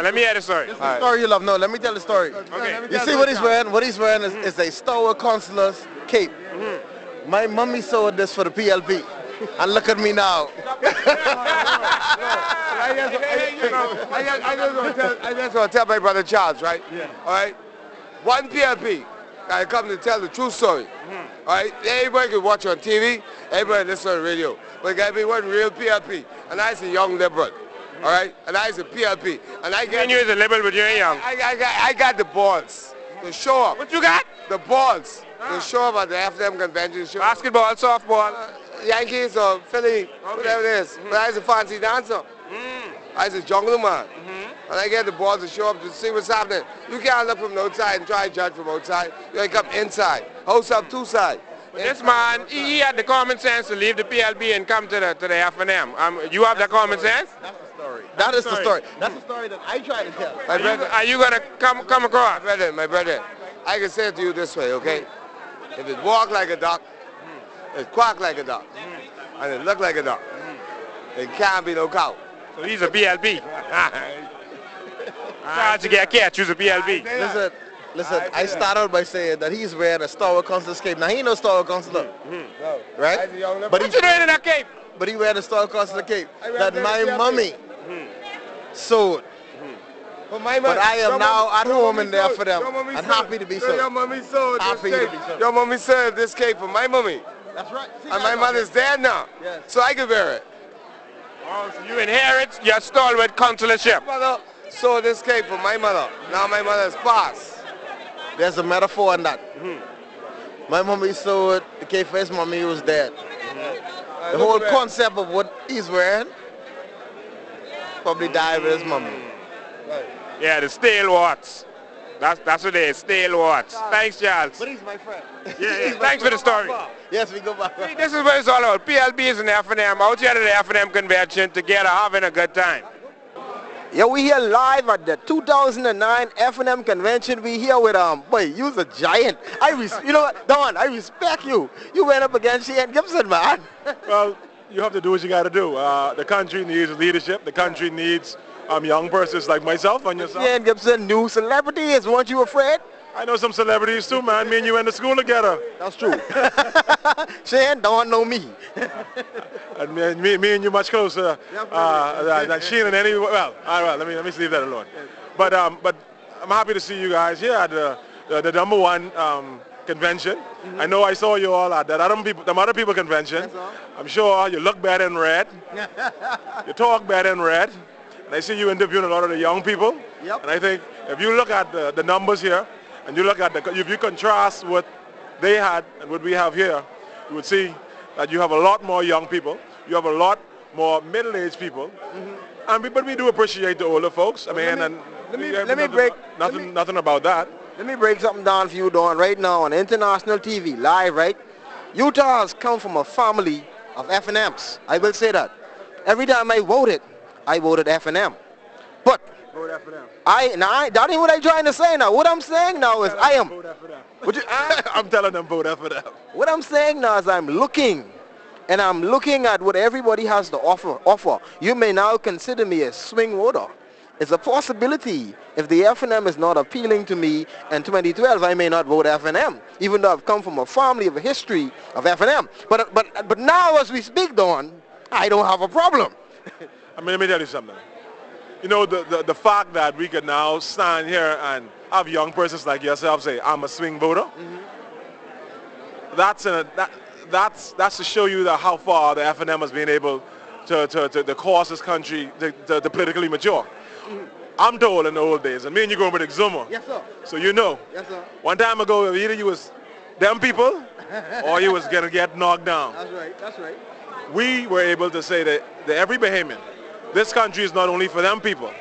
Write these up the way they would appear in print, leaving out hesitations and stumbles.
Let me hear the story. This is the story you love. No, let me tell the story. Okay. You see what he's wearing? What he's wearing is a Star Consular's cape. My mommy sewed this for the PLP. And look at me now. I just want to tell my brother Charles, right? Yeah. All right? One PLP. I come to tell the true story. All right? Everybody can watch on TV. Everybody listen on the radio. But it got to be one real PLP. And I a young liberal. All right? And I a PLP. And I get... You as a liberal, but you ain't young. I got the balls to show up. What you got? The balls to show up at the FNM convention. Basketball, softball. Yankees or Philly, whatever it is. But I was a fancy dancer. I was a jungle man. And I get the balls to show up to see what's happening. You can't look from outside and try to judge from outside. You gotta come inside. Host up two sides. This man, he had the common sense to leave the PLP and come to the FNM. You have that common sense? That's the story. That is the story. That's the story that I try to tell. My brother, Are you gonna come across? my brother, I can say it to you this way, okay? If it walk like a duck, it quack like a duck, and it look like a duck, it can't be no cow. So he's a PLP. Hard to get a catch, he's a PLP. Listen, I started by saying that he's wearing a Star Consular's cape. Now he ain't no Star Consular, right? But what you doing in that cape? But he wearing a Star Consular cape that my mommy sewed. But I am now at home in there for them. I'm happy to be so. Your mommy sewed this cape. Your mommy sewed this cape for my mommy. That's right. And my mother's dead now. Yes. So I can wear it. Oh, so you inherit your stalwart consularship. My mother sewed this cape for my mother. Now my mother's passed. There's a metaphor in that. My mommy sewed the cape for his mommy who was dead. The whole concept of what he's wearing probably died with his mommy. Yeah, the stalwarts. That's what they are, stalwarts. Thanks, Charles. But he's my friend. Yeah. Thanks for the story. Yes, we go back. See, this is what it's all about. PLBs and the FNM out here at the FNM convention together having a good time. Yeah, we here live at the 2009 FNM convention. We here with boy, you's a giant. You know what, Don, I respect you. You went up against Shane Gibson, man. Well, you have to do what you got to do. The country needs leadership. The country needs young persons like myself and yourself. Shane Gibson, new celebrities. Weren't you afraid? I know some celebrities too, man. Me and you went to school together. That's true. Shane don't know me. And me and you much closer than Shane and any. Well, all right. Let me leave that alone. But I'm happy to see you guys here at the #1 convention. I know I saw you all at that other people convention. I'm sure you look better in red. You talk better in red. And I see you interviewing a lot of the young people. Yep. And I think if you look at the numbers here, and you look at if you contrast what they had and what we have here, you would see that you have a lot more young people. You have a lot more middle-aged people. But we do appreciate the older folks. I mean, nothing about that. Let me break something down for you, Don, right now on international TV, live, right? Utah has come from a family of FNMs. I will say that. Every time I voted FNM. But that ain't what I'm trying to say now. What I'm saying now is I'm telling them vote FNM. What I'm saying now is I'm looking at what everybody has to offer. You may now consider me a swing voter. It's a possibility. If the FNM is not appealing to me in 2012, I may not vote FNM, even though I've come from a family of a history of FNM. But now as we speak, Don, I don't have a problem. I mean, let me tell you something. You know, the fact that we can now stand here and have young persons like yourself say, I'm a swing voter, that's to show you how far the FNM has been able to cause this country to politically mature. I'm told in the old days, and me and you going with Exuma. Yes, sir. So you know. Yes, sir. One time ago, either you was them people or you was going to get knocked down. That's right, that's right. We were able to say that every Bahamian, this country is not only for them people.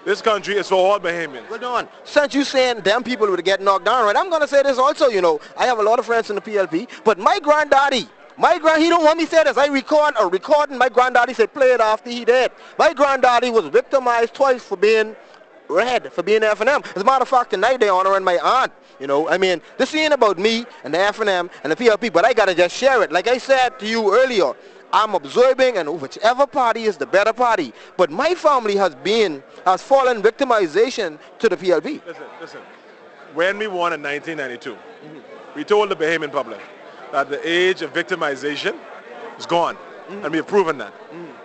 This country is for all Bahamians. Well done. Since you saying them people would get knocked down, right? I'm going to say this also, you know. I have a lot of friends in the PLP, but my granddaddy, he don't want me to say this. I recording my granddaddy said play it after he dead. My granddaddy was victimized twice for being red, for being FNM. As a matter of fact, tonight they're honoring my aunt. You know, I mean, this ain't about me and the FNM and the PLP, but I got to just share it. Like I said to you earlier, I'm observing, and whichever party is the better party. But my family has been has fallen victimization to the PLP. Listen. When we won in 1992, we told the Bahamian public that the age of victimization is gone, and we have proven that.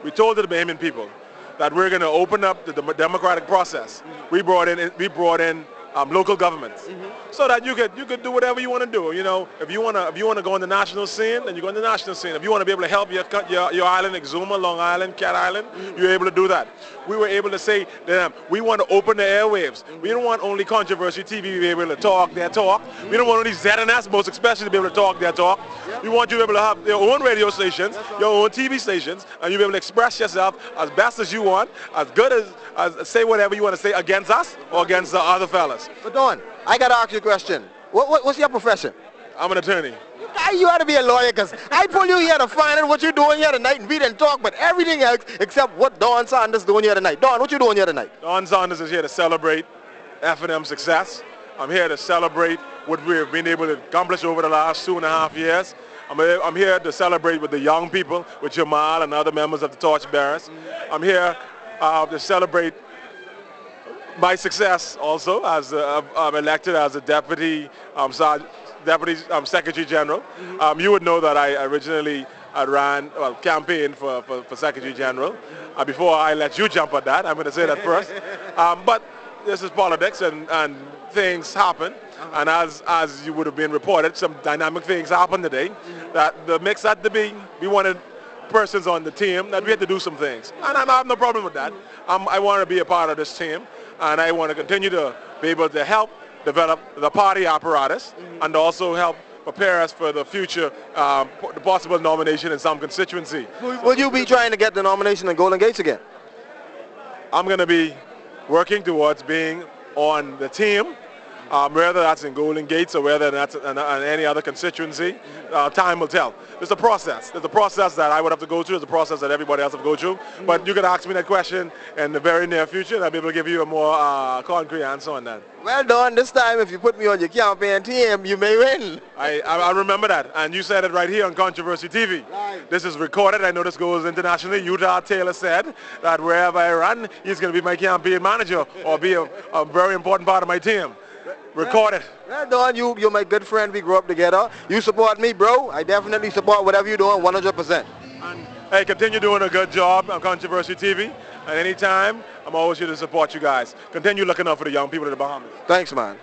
We told the Bahamian people that we're going to open up the democratic process. We brought in local governments, so that you could do whatever you want to do. You know, if you want to go on the national scene, then you go on the national scene. If you want to be able to help your island, Exuma, Long Island, Cat Island, you're able to do that. We were able to say to them, we want to open the airwaves. We don't want only controversy TV to be able to talk their talk. We don't want only ZNS, most especially, to be able to talk their talk. We want you to be able to have your own radio stations, your own TV stations, and you'll be able to express yourself as best as you want, as good as say whatever you want to say against us or against the other fellas. But Don, I got to ask you a question. What's your profession? I'm an attorney. You ought to be a lawyer, because I pull you here to find out what you're doing here tonight, and we didn't talk about everything else except what Don Sanders is doing here tonight. Don, what you doing here tonight? Don Sanders is here to celebrate FNM success. I'm here to celebrate what we've been able to accomplish over the last 2.5 years. I'm here to celebrate with the young people, with Jamal and other members of the torchbearers. I'm here to celebrate my success also, as I'm elected as a Deputy Secretary General. You would know that I originally campaigned for Secretary General. Before I let you jump at that, I'm going to say that first. But this is politics, and things happen. And as you would have been reported, some dynamic things happened today. That the mix had to be, we wanted persons on the team, that we had to do some things. And I have no problem with that. I want to be a part of this team, and I want to continue to be able to help develop the party apparatus and also help prepare us for the future, the possible nomination in some constituency. Will you be trying to get the nomination in Golden Gates again? I'm going to be working towards being on the team, whether that's in Golden Gates or whether that's in any other constituency. Time will tell. There's a process. There's a process that I would have to go through. There's a process that everybody else have to go through. But you can ask me that question in the very near future, and I'll be able to give you a more concrete answer on that. Well done. This time, if you put me on your campaign team, you may win. I remember that. And you said it right here on Controversy TV. Right. This is recorded. I know this goes internationally. Utah Taylor said that wherever I run, he's going to be my campaign manager or be a very important part of my team. Recorded. Well done. You're my good friend. We grew up together. You support me, bro. I definitely support whatever you're doing 100%. And hey, continue doing a good job on Controversy TV. And anytime, I'm always here to support you guys. Continue looking out for the young people of the Bahamas. Thanks, man.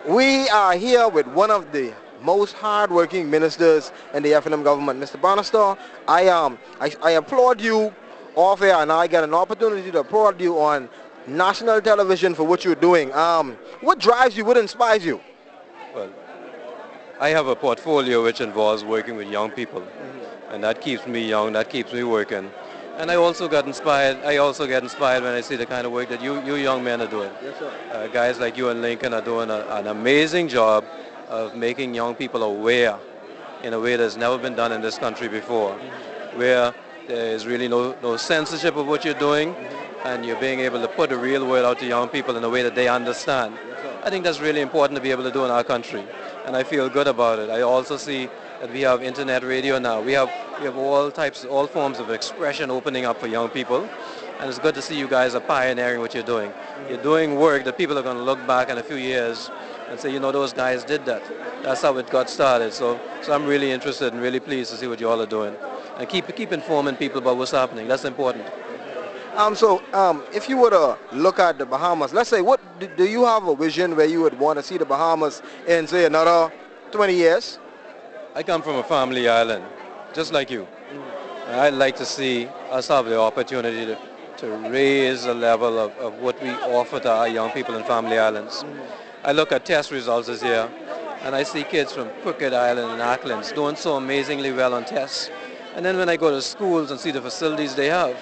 We are here with one of the most hard-working ministers in the FNM government, Mr. Bannister. I applaud you off air, and I get an opportunity to applaud you on national television for what you're doing. What drives you? What inspires you? Well, I have a portfolio which involves working with young people, and that keeps me young, that keeps me working. And I also get inspired when I see the kind of work that you young men are doing. Yes, sir. Guys like you and Lincoln are doing an amazing job of making young people aware in a way that's never been done in this country before, where there is really no censorship of what you're doing, and you're being able to put the real word out to young people in a way that they understand. I think that's really important to be able to do in our country, and I feel good about it. I also see that we have internet radio now. We have all forms of expression opening up for young people, and it's good to see you guys are pioneering what you're doing. You're doing work that people are going to look back in a few years and say, you know, those guys did that. That's how it got started. So I'm really interested and really pleased to see what you all are doing, and keep informing people about what's happening. That's important. If you were to look at the Bahamas, let's say, what do you have a vision where you would want to see the Bahamas in, say, another 20 years? I come from a family island, just like you. I'd like to see us have the opportunity to raise the level of what we offer to our young people in family islands. I look at test results this year, and I see kids from Crooked Island and Acklands doing so amazingly well on tests. And then when I go to schools and see the facilities they have,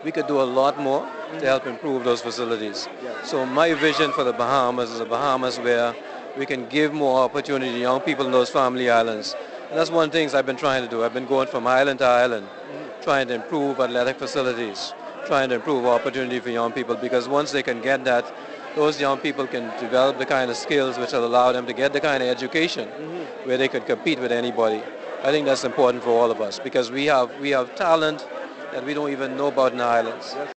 we could do a lot more to help improve those facilities. So my vision for the Bahamas is a Bahamas where we can give more opportunity to young people in those family islands. And that's one of the things I've been trying to do. I've been going from island to island, trying to improve athletic facilities, trying to improve opportunity for young people, because once they can get that, those young people can develop the kind of skills which will allow them to get the kind of education where they could compete with anybody. I think that's important for all of us, because we have talent that we don't even know about in the islands.